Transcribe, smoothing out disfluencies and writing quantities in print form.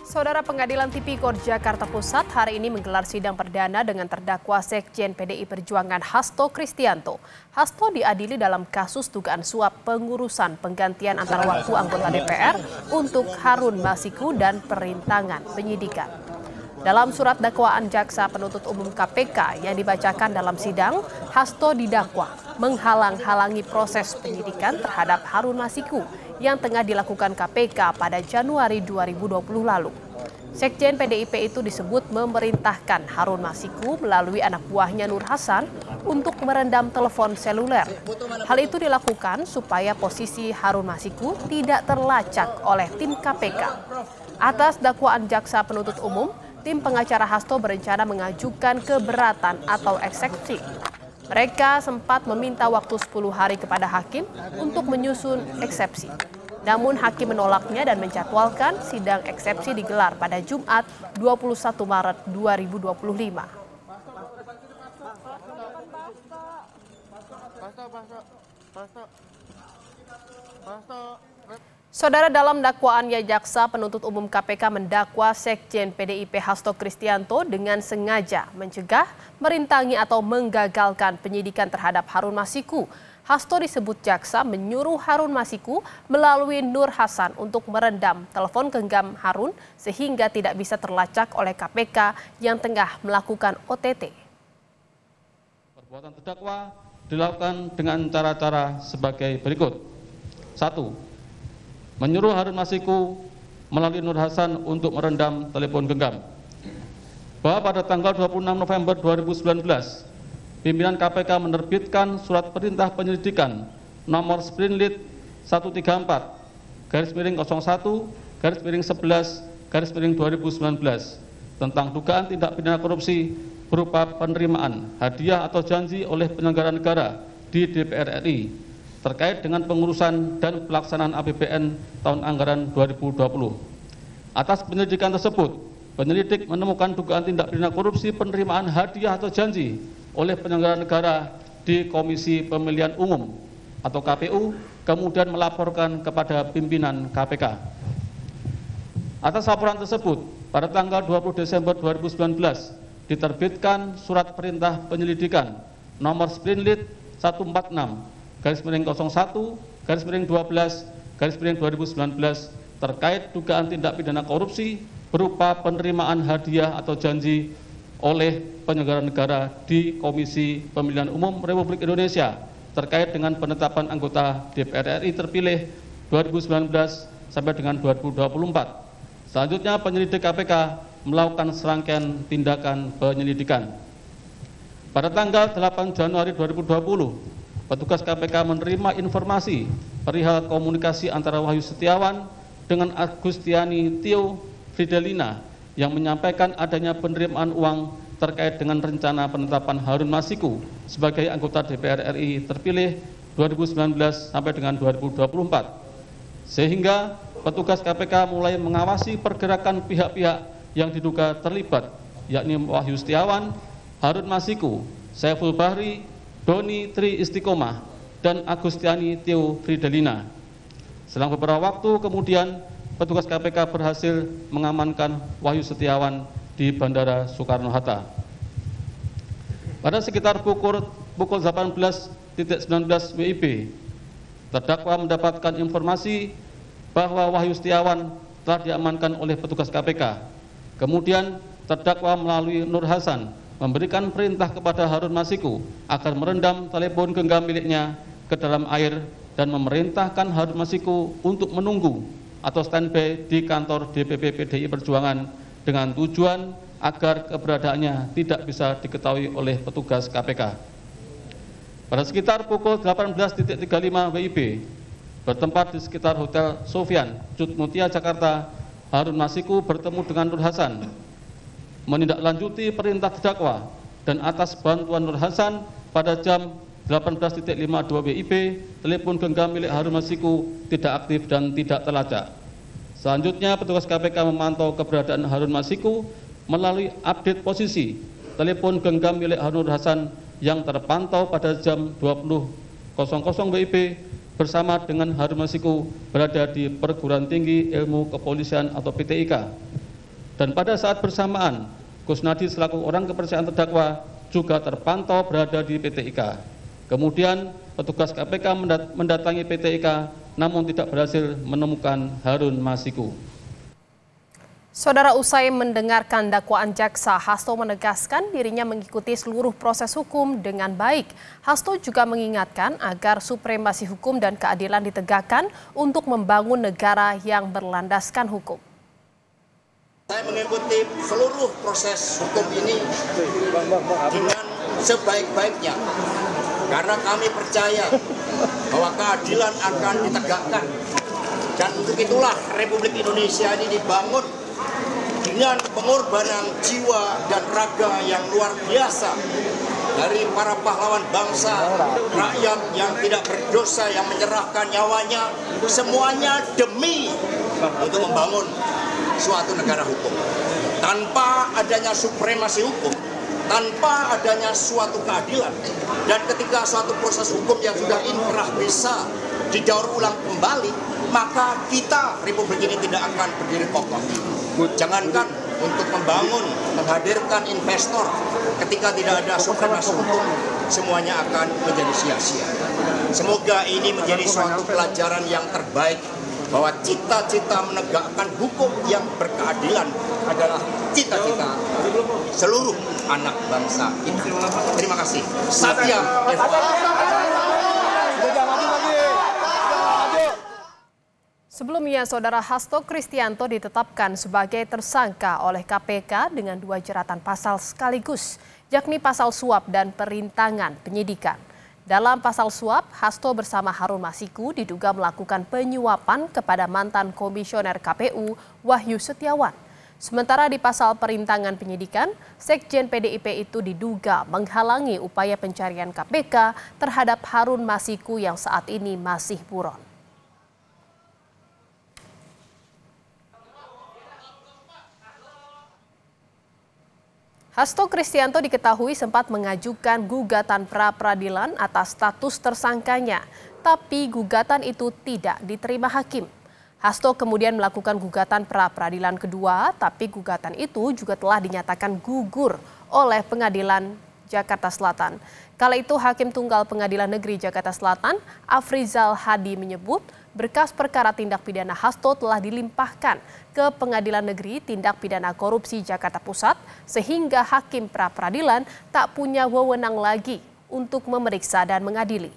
Saudara, Pengadilan Tipikor Jakarta Pusat hari ini menggelar sidang perdana dengan terdakwa Sekjen PDI Perjuangan Hasto Kristianto. Hasto diadili dalam kasus dugaan suap pengurusan penggantian antar waktu anggota DPR untuk Harun Masiku dan perintangan penyidikan. Dalam surat dakwaan jaksa penuntut umum KPK yang dibacakan dalam sidang, Hasto didakwa menghalang-halangi proses penyidikan terhadap Harun Masiku yang tengah dilakukan KPK pada Januari 2020 lalu. Sekjen PDIP itu disebut memerintahkan Harun Masiku melalui anak buahnya Nur Hasan untuk merendam telepon seluler. Hal itu dilakukan supaya posisi Harun Masiku tidak terlacak oleh tim KPK. Atas dakwaan jaksa penuntut umum, tim pengacara Hasto berencana mengajukan keberatan atau eksepsi. Mereka sempat meminta waktu 10 hari kepada hakim untuk menyusun eksepsi. Namun hakim menolaknya dan menjadwalkan sidang eksepsi digelar pada Jumat 21 Maret 2025. Saudara, dalam dakwaannya jaksa penuntut umum KPK mendakwa Sekjen PDIP Hasto Kristianto dengan sengaja mencegah, merintangi atau menggagalkan penyidikan terhadap Harun Masiku. Hasto disebut jaksa menyuruh Harun Masiku melalui Nur Hasan untuk merendam telepon genggam Harun sehingga tidak bisa terlacak oleh KPK yang tengah melakukan OTT. Perbuatan terdakwa dilakukan dengan cara-cara sebagai berikut. 1. Menyuruh Harun Masiku melalui Nur Hasan untuk merendam telepon genggam. Bahwa pada tanggal 26 November 2019, pimpinan KPK menerbitkan surat perintah penyelidikan nomor Sprinlit 134-01-11-2019 tentang dugaan tindak pidana korupsi berupa penerimaan, hadiah atau janji oleh penyelenggara negara di DPR RI terkait dengan pengurusan dan pelaksanaan APBN tahun anggaran 2020. Atas penyelidikan tersebut, penyelidik menemukan dugaan tindak pidana korupsi penerimaan hadiah atau janji oleh penyelenggara negara di Komisi Pemilihan Umum atau KPU, kemudian melaporkan kepada pimpinan KPK. Atas laporan tersebut, pada tanggal 20 Desember 2019, diterbitkan surat perintah penyelidikan nomor Sprinlit 146-01-12-2019 terkait dugaan tindak pidana korupsi berupa penerimaan hadiah atau janji oleh penyelenggara negara di Komisi Pemilihan Umum Republik Indonesia terkait dengan penetapan anggota DPR RI terpilih 2019 sampai dengan 2024. Selanjutnya penyelidik KPK melakukan serangkaian tindakan penyelidikan. Pada tanggal 8 Januari 2020, petugas KPK menerima informasi perihal komunikasi antara Wahyu Setiawan dengan Agustiani Tio Fridelina yang menyampaikan adanya penerimaan uang terkait dengan rencana penetapan Harun Masiku sebagai anggota DPR RI terpilih 2019 sampai dengan 2024. Sehingga petugas KPK mulai mengawasi pergerakan pihak-pihak yang diduga terlibat, yakni Wahyu Setiawan, Harun Masiku, Saiful Bahri, Doni Tri Istiqomah, dan Agustiani Tio Fridelina. Selang beberapa waktu kemudian, petugas KPK berhasil mengamankan Wahyu Setiawan di Bandara Soekarno-Hatta. Pada sekitar pukul 18.19 WIB, terdakwa mendapatkan informasi bahwa Wahyu Setiawan telah diamankan oleh petugas KPK. Kemudian terdakwa melalui Nur Hasan memberikan perintah kepada Harun Masiku agar merendam telepon genggam miliknya ke dalam air dan memerintahkan Harun Masiku untuk menunggu atau standby di kantor DPP PDI Perjuangan dengan tujuan agar keberadaannya tidak bisa diketahui oleh petugas KPK. Pada sekitar pukul 18.35 WIB, bertempat di sekitar Hotel Sofian, Cut Mutia, Jakarta, Harun Masiku bertemu dengan Nur Hasan, menindaklanjuti perintah terdakwa, dan atas bantuan Nur Hasan pada jam 18.52 WIB, telepon genggam milik Harun Masiku tidak aktif dan tidak terlacak. Selanjutnya, petugas KPK memantau keberadaan Harun Masiku melalui update posisi telepon genggam milik Harun Hasan yang terpantau pada jam 20.00 WIB bersama dengan Harun Masiku berada di Perguruan Tinggi Ilmu Kepolisian atau PTIK. Dan pada saat bersamaan, Kusnadi selaku orang kepercayaan terdakwa juga terpantau berada di PT IKA. Kemudian petugas KPK mendatangi PT IKA namun tidak berhasil menemukan Harun Masiku. Saudara, usai mendengarkan dakwaan jaksa, Hasto menegaskan dirinya mengikuti seluruh proses hukum dengan baik. Hasto juga mengingatkan agar supremasi hukum dan keadilan ditegakkan untuk membangun negara yang berlandaskan hukum. Saya mengikuti seluruh proses hukum ini dengan sebaik-baiknya. Karena kami percaya bahwa keadilan akan ditegakkan. Dan untuk itulah Republik Indonesia ini dibangun dengan pengorbanan jiwa dan raga yang luar biasa dari para pahlawan bangsa, rakyat yang tidak berdosa, yang menyerahkan nyawanya, semuanya demi untuk membangun suatu negara hukum. Tanpa adanya supremasi hukum, tanpa adanya suatu keadilan, dan ketika suatu proses hukum yang sudah inkrah bisa didaur ulang kembali, maka kita, Republik ini tidak akan berdiri kokoh. Jangankan untuk membangun, menghadirkan investor, ketika tidak ada supremasi hukum, semuanya akan menjadi sia-sia. Semoga ini menjadi suatu pelajaran yang terbaik, bahwa cita-cita menegakkan hukum yang berkeadilan adalah cita-cita seluruh anak bangsa kita. Terima kasih. Satya Eva. Sebelumnya, Saudara, Hasto Kristianto ditetapkan sebagai tersangka oleh KPK dengan 2 jeratan pasal sekaligus, yakni pasal suap dan perintangan penyidikan. Dalam pasal suap, Hasto bersama Harun Masiku diduga melakukan penyuapan kepada mantan komisioner KPU Wahyu Setiawan. Sementara di pasal perintangan penyidikan, Sekjen PDIP itu diduga menghalangi upaya pencarian KPK terhadap Harun Masiku yang saat ini masih buron. Hasto Kristianto diketahui sempat mengajukan gugatan pra-peradilan atas status tersangkanya, tapi gugatan itu tidak diterima hakim. Hasto kemudian melakukan gugatan pra-peradilan kedua, tapi gugatan itu juga telah dinyatakan gugur oleh Pengadilan Jakarta Selatan. Kala itu Hakim Tunggal Pengadilan Negeri Jakarta Selatan, Afrizal Hadi menyebut berkas perkara tindak pidana Hasto telah dilimpahkan ke Pengadilan Negeri Tindak Pidana Korupsi Jakarta Pusat, sehingga hakim pra-peradilan tak punya wewenang lagi untuk memeriksa dan mengadili.